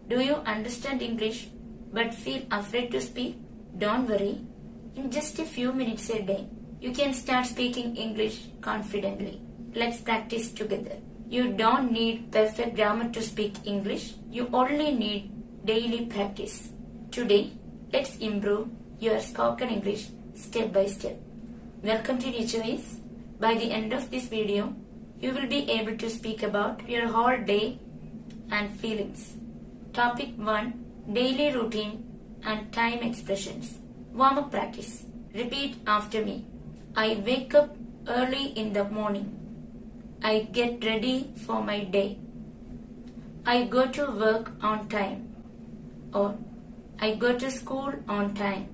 Do you understand English but feel afraid to speak? Don't worry. In just a few minutes a day, you can start speaking English confidently. Let's practice together. You don't need perfect grammar to speak English. You only need daily practice. Today, let's improve your spoken English step by step. Welcome to NewChoice. By the end of this video, you will be able to speak about your whole day and feelings. Topic 1. Daily routine and time expressions. Warm-up practice. Repeat after me. I wake up early in the morning. I get ready for my day. I go to work on time. Or I go to school on time.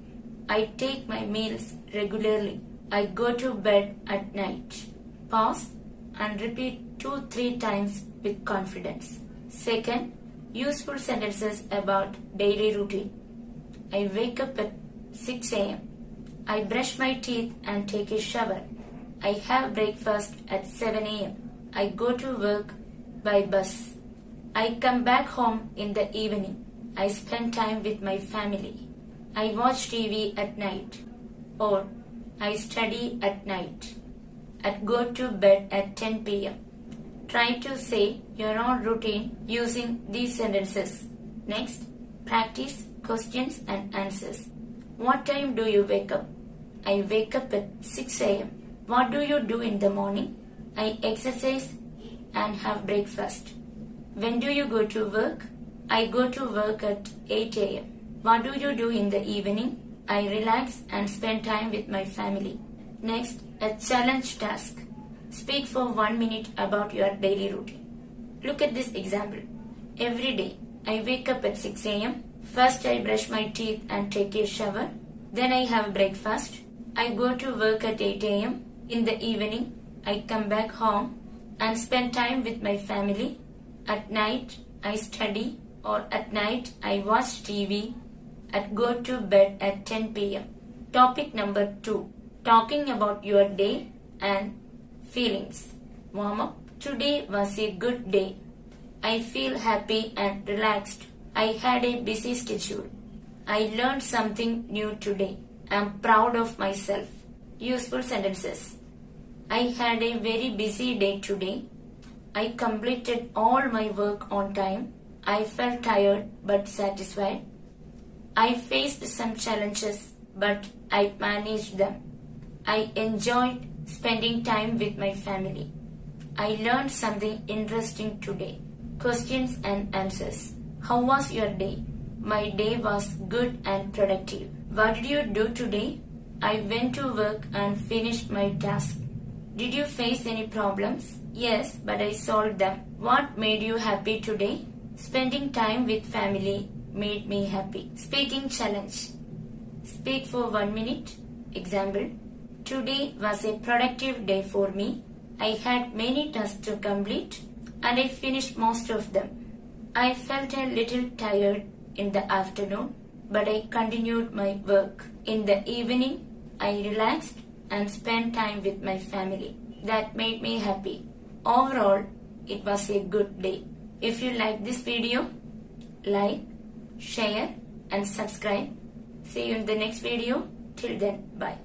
I take my meals regularly. I go to bed at night. Pause and repeat 2-3 times with confidence. Second, useful sentences about daily routine. I wake up at 6 a.m. I brush my teeth and take a shower. I have breakfast at 7 a.m. I go to work by bus. I come back home in the evening. I spend time with my family. I watch TV at night. Or I study at night. I go to bed at 10 p.m. Try to say your own routine using these sentences. Next, practice questions and answers. What time do you wake up? I wake up at 6 a.m. What do you do in the morning? I exercise and have breakfast. When do you go to work? I go to work at 8 a.m. What do you do in the evening? I relax and spend time with my family. Next, a challenge task. Speak for 1 minute about your daily routine. Look at this example. Every day, I wake up at 6 a.m. First, I brush my teeth and take a shower. Then I have breakfast. I go to work at 8 a.m. In the evening, I come back home and spend time with my family. At night, I study, or at night, I watch TV. I go to bed at 10 p.m. Topic number 2. Talking about your day and feelings. Warm up. Today was a good day. I feel happy and relaxed. I had a busy schedule. I learned something new today. I am proud of myself. Useful sentences. I had a very busy day today. I completed all my work on time. I felt tired but satisfied. I faced some challenges but I managed them. I enjoyed spending time with my family. I learned something interesting today. Questions and answers. How was your day? My day was good and productive. What did you do today? I went to work and finished my task. Did you face any problems? Yes, but I solved them. What made you happy today? Spending time with family made me happy. Speaking challenge. Speak for 1 minute. Example. Today was a productive day for me. I had many tasks to complete and I finished most of them. I felt a little tired in the afternoon, but I continued my work. In the evening, I relaxed and spent time with my family. That made me happy. Overall, it was a good day. If you like this video, like, share and subscribe. See you in the next video. Till then, bye.